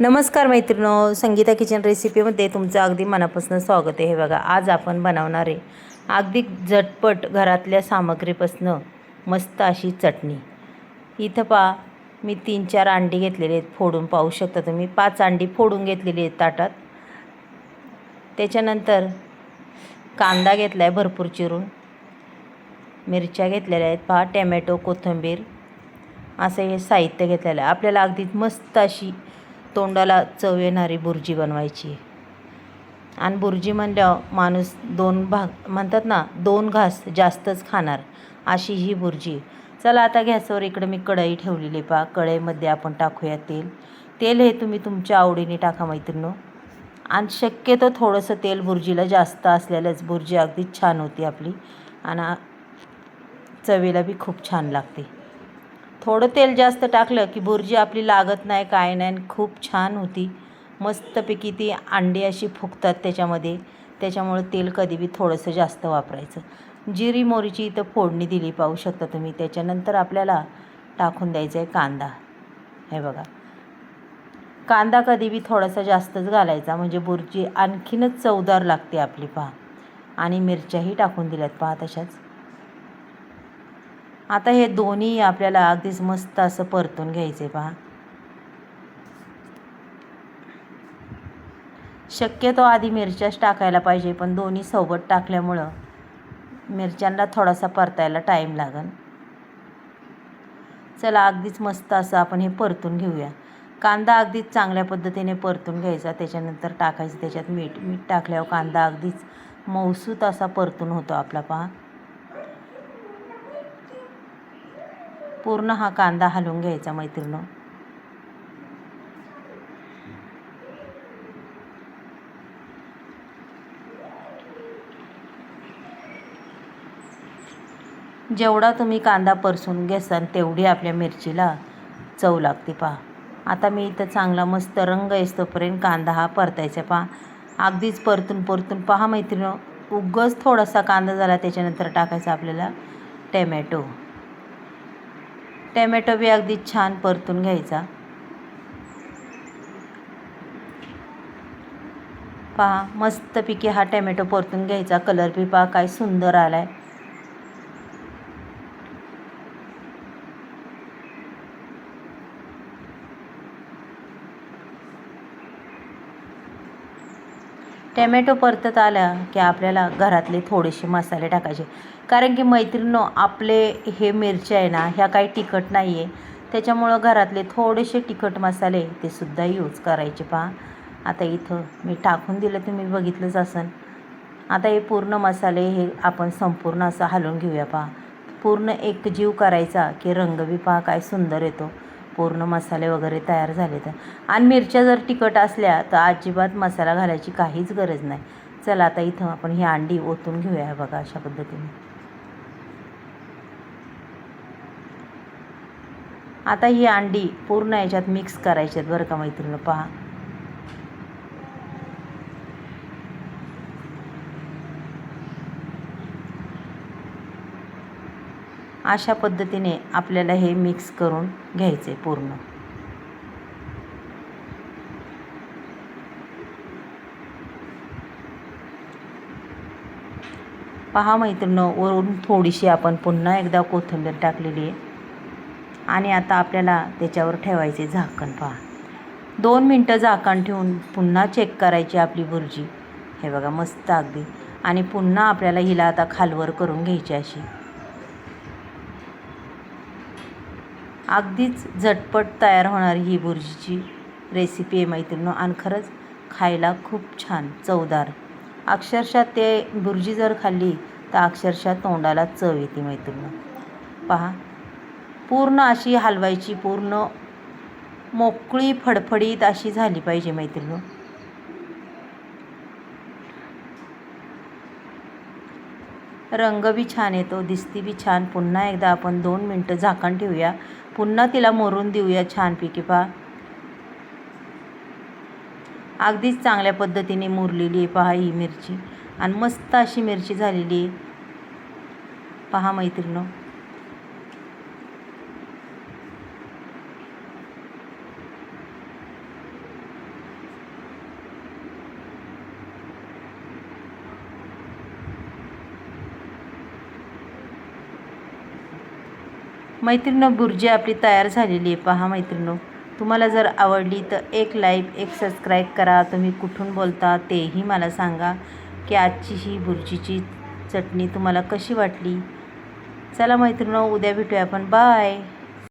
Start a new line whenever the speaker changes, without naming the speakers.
नमस्कार मैत्रिणो, संगीता किचन रेसिपीमध्ये तुमचं अगदी मनापासून स्वागत आहे. हे बघा, आज आपण बनवणार आहे अगदी झटपट घरातल्या सामग्रीपासून मस्त अशी चटणी. इथं पहा, मी 3-4 अंडी घेतलेले आहेत फोडून, पाहू शकता तुम्ही. 5 अंडी फोडून घेतलेली आहेत ताटात. त्याच्यानंतर कांदा घेतला आहे भरपूर चिरून, मिरच्या घेतलेल्या आहेत पहा, टॅमॅटो, कोथिंबीर असं हे साहित्य घेतलेलं आहे. आपल्याला अगदी मस्त अशी तोंडाला चव येणारी बुर्जी बनवायची. आणि बुर्जी म्हणल्यावर माणूस 2 भाग म्हणतात ना, 2 घास जास्तच खाणार अशी ही बुर्जी. चला आता गॅसवर इकडे मी कढई ठेवलेली पहा. कढईमध्ये आपण टाकूया तेल. तेल हे तुम्ही तुमच्या आवडीने टाका मैत्रिणो. आणि शक्यतो थोडंसं तेल बुर्जीला जास्त असलेलंच बुर्जी अगदी छान होती आपली आणि चवीला बी खूप छान लागते. थोडं तेल जास्त टाकलं की बुर्जी आपली लागत नाही, काय नाही, खूप छान होती. मस्तपैकी ती अंडी अशी फुगतात त्याच्यामध्ये. त्याच्यामुळे तेल कधी बी थोडंसं जास्त वापरायचं. जिरी मोहरीची इथं फोडणी दिली पाहू शकता तुम्ही. त्याच्यानंतर आपल्याला टाकून द्यायचा आहे कांदा. हे बघा, कांदा कधी बी थोडासा जास्तच घालायचा म्हणजे बुर्जी आणखीनच चवदार लागते आपली पहा. आणि मिरच्याही टाकून दिल्यात पहा तशाच. आता हे दोन्ही आपल्याला अगदीच मस्त असं परतून घ्यायचे पहा. शक्यतो आधी मिरच्याच टाकायला पाहिजे, पण दोन्ही सोबत टाकल्यामुळं मिरच्यांना थोडासा परतायला टाईम लागेल. चला, अगदीच मस्त असं आपण हे परतून घेऊया. कांदा अगदीच चांगल्या पद्धतीने परतून घ्यायचा. त्याच्यानंतर टाकायचं त्याच्यात मीठ. मीठ टाकल्यावर कांदा अगदीच मऊसूत असा परतून होतो आपला पहा. पूर्ण हा कांदा हलवून घ्यायचा मैत्रिणो. जेवढा तुम्ही कांदा परसून घेसाल तेवढी आपल्या मिरचीला चव लागते पहा. आता मी इथं चांगला मस्त रंग येतोपर्यंत कांदा हा परतायचा पहा. अगदीच परतून परतून पहा मैत्रिणो. उगाच थोडासा कांदा झाला त्याच्यानंतर टाकायचा आपल्याला टॅमॅटो. टॅमॅटो बी अगदी छान परतून घ्यायचा पहा. मस्तपैकी हा टॅमॅटो परतून घ्यायचा. कलर बी पहा काय सुंदर आला आहे. टॅमॅटो परतत आला की आपल्याला घरातले थोडेसे मसाले टाकायचे. कारण की मैत्रिणींनो, आपले हे मिरच्या आहे ना, ह्या काही तिखट नाही आहे. त्याच्यामुळं घरातले थोडेसे तिखट मसाले ते सुद्धा यूज करायचे पहा. आता इथं मी टाकून दिलं, तुम्ही बघितलंच असेल. आता हे पूर्ण मसाले हे आपण संपूर्ण असं हलवून घेऊया पहा. पूर्ण एकजीव करायचा की रंग बी पहा काय सुंदर येतो. पूर्ण मसाले वगैरे तयार झाले तर. आणि मिरच्या जर तिखट असल्या तर अजिबात मसाला घालायची काहीच गरज नाही. चला आता इथं आपण ही अंडी ओतून घेऊया. बघा अशा पद्धतीने. आता ही अंडी पूर्ण याच्यात मिक्स करायची आहेत बरं का मैत्रिणी पहा. अशा पद्धतीने आपल्याला हे मिक्स करून घ्यायचे पूर्ण. पहा मैत्रिणींनो, वरून थोडीशी आपण पुन्हा एकदा कोथिंबीर टाकलेली आहे. आणि आता आपल्याला त्याच्यावर ठेवायचे झाकण पहा. 2 मिनटं झाकण ठेवून पुन्हा चेक करायची आपली बुर्जी. हे बघा मस्त अगदी. आणि पुन्हा आपल्याला हिला आता खालवर करून घ्यायची अशी. अगदीच झटपट तयार होणारी ही बुर्जीची रेसिपी आहे मैत्रिणींनो. आणि खरंच खायला खूप छान चवदार. अक्षरशः ते बुर्जी जर खाल्ली तर अक्षरशः तोंडाला चव येते मैत्रिणींनो. पहा, पूर्ण अशी हलवायची, पूर्ण मोकळी फडफडीत अशी झाली पाहिजे मैत्रिणींनो. रंग बी छान येतो, दिसती बी छान. पुन्हा एकदा आपण 2 मिनटं झाकण ठेवूया. पुन्हा तिला मोरून देऊया छानपैकी पहा. अगदीच चांगल्या पद्धतीने मुरलेली आहे पहा ही मिरची. आणि मस्त अशी मिरची झालेली आहे पहा मैत्रिणींनो. मैत्रिणींनो, बुर्जी आपली तयार झालेली आहे. पहा मैत्रिणींनो, तुम्हाला जर आवडली तर एक लाईक, एक सबस्क्राईब करा. तुम्ही कुठून बोलता तेही मला सांगा की आजची ही बुर्जीची चटणी तुम्हाला कशी वाटली. चला मैत्रिणींनो, उद्या भेटूया आपण. बाय.